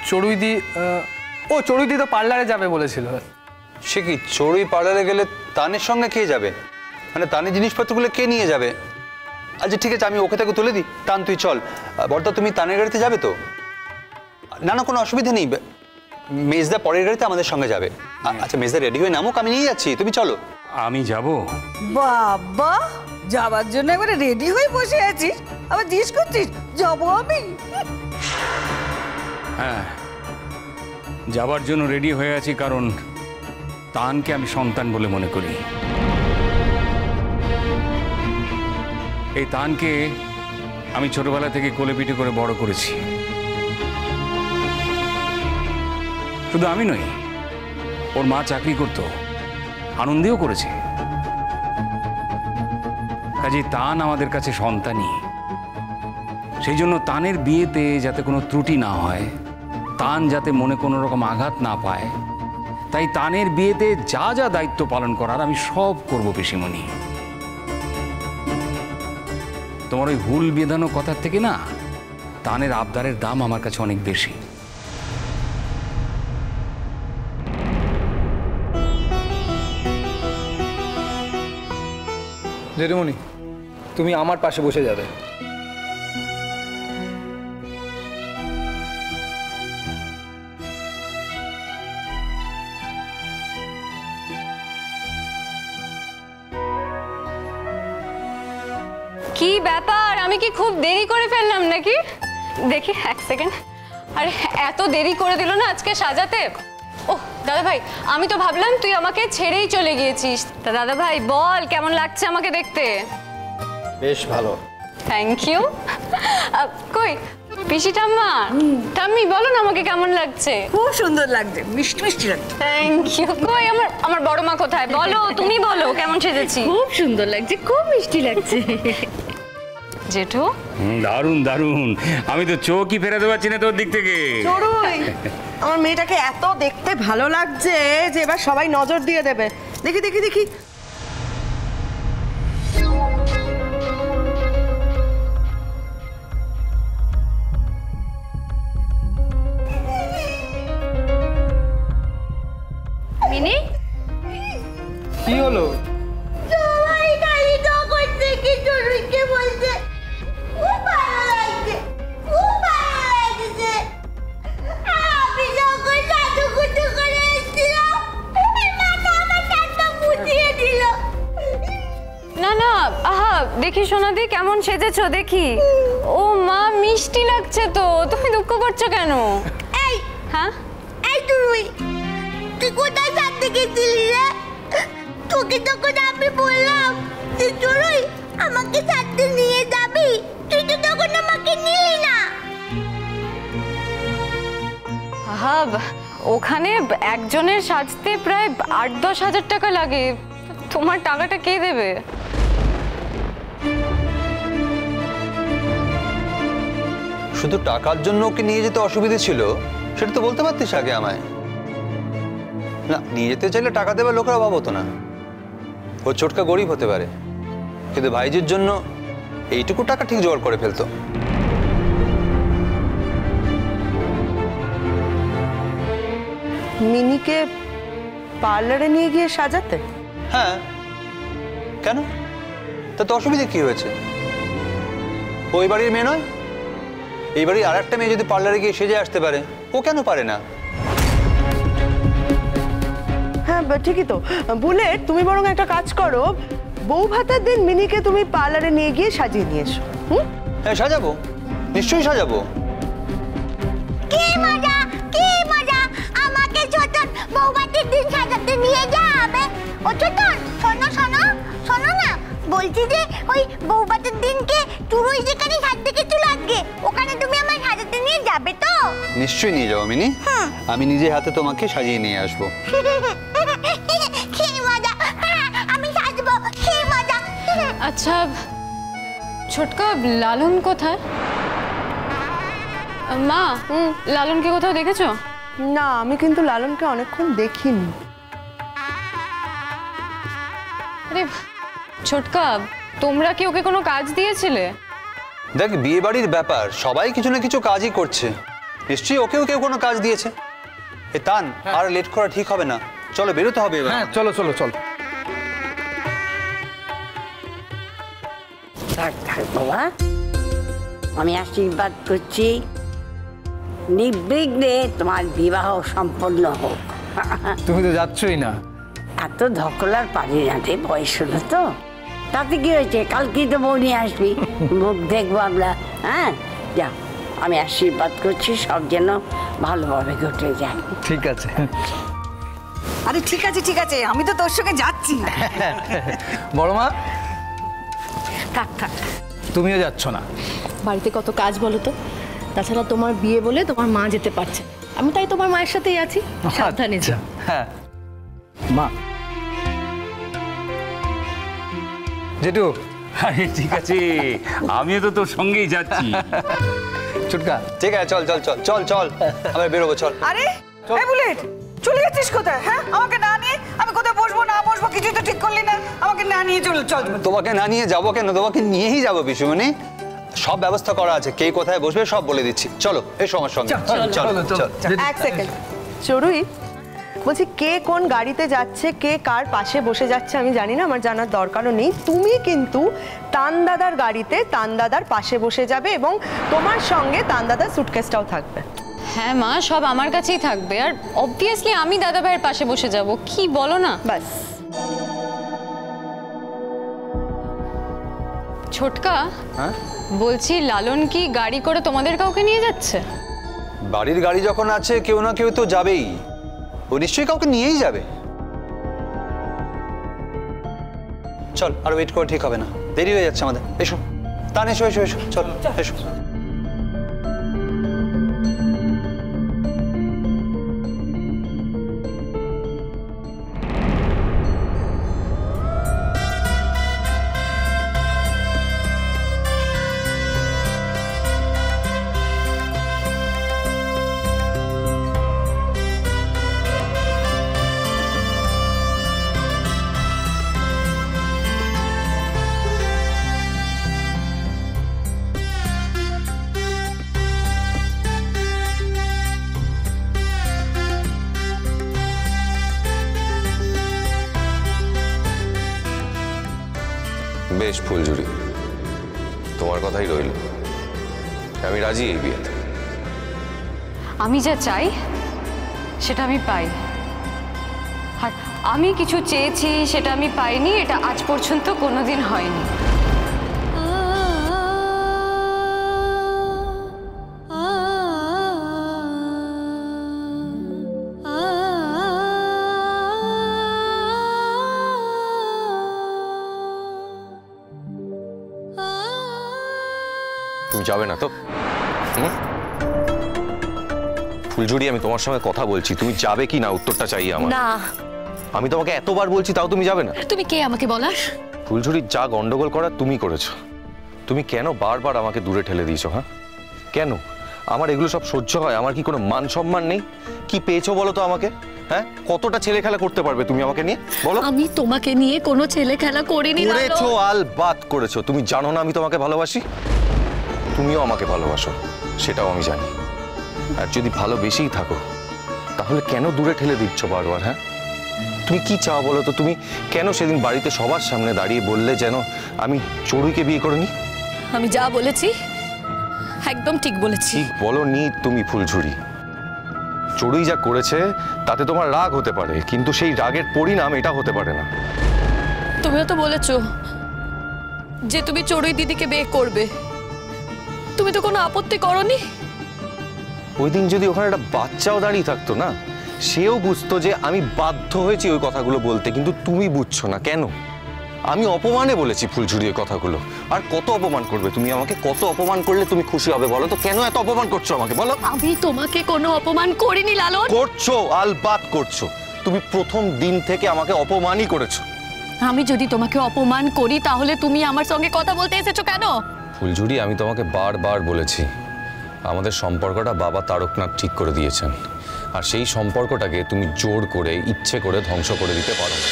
চড়ুইদি ও চড়ুইদি তো পার্লারে যাবে বলেছিল। সে কি চড়ুই পার্লারে গেলে তানের সঙ্গে কে যাবে? মানে তানের জিনিসপত্রগুলো কে নিয়ে যাবে? আচ্ছা ঠিক আছে, আমি ওকে তাকে তুলে দিই। তান তুই চল। বর্দা তুমি তানের গাড়িতে যাবে তো? না না, কোনো অসুবিধা নেই, মেজদা পরের গাড়িতে আমাদের সঙ্গে যাবে। আচ্ছা মেজদা রেডি হয়ে নামুক, আমি নিয়ে যাচ্ছি, তুমি চলো। আমি যাব? বাবা, যাবার জন্য একবারে রেডি হয়ে বসে আছিস, আবার জিজ্ঞেস করছিস যাবো আমি? হ্যাঁ, যাবার জন্য রেডি হয়ে আছি, কারণ তানকে আমি সন্তান বলে মনে করি। এই তানকে আমি ছোটবেলা থেকে কোলে পিঠে করে বড় করেছি। শুধু আমি নই, ওর মা চাকরি করত, আনন্দেও করেছে। কাজে তান আমাদের কাছে সন্তানই। সেই জন্য তানের বিয়েতে যাতে কোনো ত্রুটি না হয়, তান যাতে মনে কোনো রকম আঘাত না পায়, তাই তানের বিয়েতে যা যা দায়িত্ব পালন করার আমি সব করব পিসিমণি। তোমার ওই হুল বেঁধানো কথার থেকে না, তানের আবদারের দাম আমার কাছে অনেক বেশি। জেঠুমনি, তুমি আমার পাশে বসে যাবে। কি ব্যাপার, আমি কি খুব দেরি করে ফেললাম নাকি? দেখি এক সেকেন্ড। আরে এত দেরি করে দিল না আজকে সাজাতে। ওহ দাদা ভাই, আমি তো ভাবলাম তুই আমাকে ছেড়েই চলে গিয়েছিস। তা দাদা ভাই বল, কেমন লাগছে আমাকে দেখতে? বেশ ভালো। Thank you. কই পিসি ঠাম্মা, ঠাম্মি বলো না আমাকে কেমন লাগছে? খুব সুন্দর লাগছে, মিষ্টি মিষ্টি লাগছে। Thank you. কই আমার বড় মা কোথায়? বলো, তুমি বলো কেমন সেজেছি? খুব সুন্দর লাগছে, খুব মিষ্টি লাগছে। জেঠু দারুণ দারুণ, আমি তো চোখই ফেরাতে পারছি না তোর দিক থেকে। চড়ুই, আমার মেয়েটাকে এত দেখতে ভালো লাগছে যে এবার সবাই নজর দিয়ে দেবে। দেখি দেখি দেখি। মিনি, কি হলো? সবাই খালি তো করছে কি চড়ুইকে বলছে খুব ভালো লাগছে, খুব ভালো লাগছে। আমি যখন সাজুগুজু করে এসেছিলাম, মাথা আমার চারটা মুছিয়ে দিল। না না, আহা দেখি সোনাদি কেমন সেজেছো দেখি। ও মা, মিষ্টি লাগছে তো, তুমি দুঃখ করছো কেন? এই হ্যাঁ এই চড়ুই, তুই কোথায় সাথে গেছিলি রে? তোকে যখন আমি বললাম যে চড়ুই আমাকে সাথে নিয়ে যাবি, তুই তো তখন আমাকে নিলি না। আহা, ওখানে একজনের সাজতে প্রায় ৮-১০ হাজার টাকা লাগে। তোমার টাকাটা কে দেবে? শুধু টাকার জন্য ওকে নিয়ে যেতে অসুবিধে ছিল সেটা তো বলতে পারতিস আগে আমায়। না, নিয়ে যেতে চাইলে টাকা দেবার লোকের অভাব হতো না। ও ছোটকা গরিব হতে পারে, কিন্তু ভাইজির জন্য এইটুকু টাকা ঠিক জোগাড় করে ফেলতো। মিনিকে পার্লারে নিয়ে গিয়ে সাজাতে? হ্যাঁ, কেন? তাতে অসুবিধা কি হয়েছে? ওই বাড়ির মেয়ে নয়? এই বাড়ির আর একটা মেয়ে যদি পার্লারে গিয়ে সেজে আসতে পারে, ও কেন পারে না? হ্যাঁ ঠিকই তো। বুলেট, তুমি বরং একটা কাজ করো, বউ ভাতার দিন মিনিকে তুমি পার্লারে নিয়ে গিয়ে সাজিয়ে নিয়ে এসো। হ্যাঁ সাজাবো, নিশ্চয়ই সাজাবো। কি মজা, কি মজা! আমাকে ছোটন বৌভাতের দিন সাজাতে নিয়ে যাবে। ও ছোটন, শোনো শোনো শোনো না, বলছি যে ওই বৌভাতের দিনকে চড়ুই যেখানে সাজতে গেছিল আজকে, ওখানে তুমি আমায় সাজাতে নিয়ে যাবে তো? নিশ্চয়ই নিয়ে যাবো মিনি, আমি নিজে হাতে তোমাকে সাজিয়ে নিয়ে আসবো। কি মজা, আমি সাজবো, কি মজা। আচ্ছা ছোটকা, লালন কোথায়? মা, লালনকে কোথাও দেখেছো? না, আমি কিন্তু লালনকে অনেকক্ষণ দেখিনি। আরে ছোটকা, তোমরা কি ওকে কোনো কাজ দিয়েছিলে? দেখ, বিয়ে বাড়ির ব্যাপার, সবাই কিছু না কিছু কাজই করছে। নিশ্চয়ই ওকেও কেউ কোনো কাজ দিয়েছে। এ তান, আর লেট করা ঠিক হবে না, চলো বেরোতে হবে এবার। হ্যাঁ চলো চলো চলো। থাক থাক বাবা, আমি আশীর্বাদ করছি নির্বিঘ্নে তোমার বিবাহ সম্পন্ন হোক। তুমি তো যাচ্ছই না। এত ধকলার পারি না রে, বয়স হলো তো। তাতে কি হয়েছে, কালকেই তো বউ নিয়ে আসবি, মুখ দেখবো আমরা। হ্যাঁ যা, আমি আশীর্বাদ করছি সব যেন ভালোভাবে ঘটে যায়। ঠিক আছে। আরে ঠিক আছে ঠিক আছে, আমি তো তোর সঙ্গে যাচ্ছি। বড় মা থাক থাক, তুমিও যাচ্ছ না? বাড়িতে কত কাজ বলো তো, তাছাড়া তোমার বিয়ে বলে তোমার মা যেতে পারছে, আমি তাই তোমার মায়ের সাথেই আছি, সাবধানে আচ্ছা, যা। হ্যাঁ মা। জেঠু আরে ঠিক আছে, আমিও তো তোর সঙ্গেই যাচ্ছি। চুটকা। ঠিক আছে, চল চল চল চল চল, আমরা বেরোবো, চল। আরে এই বুলেট, চলে যাচ্ছিস কোথায়? হ্যাঁ, আমাকে না নিয়ে আমি কোথায় বসবো না বসবো কিছুই তো ঠিক করলি না। আমাকে না নিয়ে চল চল। তোমাকে না নিয়ে যাবো কেন, তোমাকে নিয়েই যাবো পিসুমণি। সব ব্যবস্থা করা আছে, কে কোথায় বসবে সব বলে দিচ্ছি। চলো এসো আমার সঙ্গে। চল চল। এক সেকেন্ড চড়ুই, বলছি কে কোন গাড়িতে যাচ্ছে, কে কার পাশে বসে যাচ্ছে আমি জানি না, আমার জানার দরকারও নেই। তুমি কিন্তু তান দাদার গাড়িতে তান দাদার পাশে বসে যাবে এবং তোমার সঙ্গে তান দাদার সুটকেসটাও থাকবে। হ্যাঁ মা, সব আমার কাছেই থাকবে, আর অবভিয়াসলি আমি দাদা ভাইয়ের পাশে বসে যাব। কি বলো না? বাস। ছোটকা, হ্যাঁ বলছি লালন কি গাড়ি করে তোমাদের কাউকে নিয়ে যাচ্ছে? বাড়ির গাড়ি যখন আছে কেউ না কেউ তো যাবেই, ও নিশ্চয়ই কাউকে নিয়েই যাবে। চল, আর ওয়েট করে ঠিক হবে না, দেরি হয়ে যাচ্ছে আমাদের। এসো তান, এসো এসো এসো, চল এসো। বেশ ফুলঝুরি, তোমার কথাই রইল, আমি রাজি এই বিয়েতে। আমি যা চাই সেটা আমি পাই, আর আমি কিছু চেয়েছি সেটা আমি পাইনি, এটা আজ পর্যন্ত কোনোদিন হয়নি। তুমি যাবে না তো? ফুলঝুরি, আমি তোমার সঙ্গে কথা বলছি, তুমি যাবে কি না উত্তরটা চাই আমার। না, আমি তোমাকে এতবার বলছি তাও তুমি যাবে না। তুমি কে আমাকে বলার? ফুলঝুরি, যা গন্ডগোল করার তুমি করেছো। তুমি কেন বারবার আমাকে দূরে ঠেলে দিয়েছো? হ্যাঁ কেন? আমার এগুলো সব সহ্য হয়? আমার কি কোনো মান সম্মান নেই? কি পেয়েছো বলো তো আমাকে? হ্যাঁ, কতটা ছেলে খেলা করতে পারবে তুমি আমাকে নিয়ে, বলো? আমি তোমাকে নিয়ে কোনো ছেলে খেলা করিনি। করেছো, আলবাত করেছো। তুমি জানো না আমি তোমাকে ভালোবাসি? তুমিও আমাকে ভালোবাসো, সেটাও আমি জানি। আর যদি ভালোবেসেই থাকো তাহলে কেন দূরে ঠেলে দিচ্ছ বারবার? হ্যাঁ, তুমি কি চাও বলো তো? তুমি কেন সেদিন বাড়িতে সবার সামনে দাঁড়িয়ে বললে যেন আমি চড়ুইকে বিয়ে করিনি? আমি যা বলেছি একদম ঠিক বলেছি। ঠিক বলনি তুমি ফুলঝুরি। চড়ুই যা করেছে তাতে তোমার রাগ হতে পারে, কিন্তু সেই রাগের পরিণাম এটা হতে পারে না। তুমিও তো বলেছো যে তুমি চড়ুই দিদিকে বিয়ে করবে, তুমি তো কোনো আপত্তি করনি। ওই দিন যদি ওখানে একটা বাচ্চাও দাঁড়িয়ে থাকতো না, সেও বুঝতো যে আমি বাধ্য হয়েছি ওই কথাগুলো বলতে, কিন্তু তুমি বুঝছো না কেন? আমি অপমানে বলেছি ফুলঝুরি ওই কথাগুলো। আর কত অপমান করবে তুমি আমাকে? কত অপমান করলে তুমি খুশি হবে বলো তো? কেন এত অপমান করছো আমাকে বলো? আমি তোমাকে কোনো অপমান করিনি লালন। করছো, আলবাত করছো। তুমি প্রথম দিন থেকে আমাকে অপমানই করেছো। আমি যদি তোমাকে অপমান করি তাহলে তুমি আমার সঙ্গে কথা বলতে এসেছো কেন? ফুলঝুরি, আমি তোমাকে বারবার বলেছি আমাদের সম্পর্কটা বাবা তারকনাথ ঠিক করে দিয়েছেন, আর সেই সম্পর্কটাকে তুমি জোর করে ইচ্ছে করে ধ্বংস করে দিতে পারো না।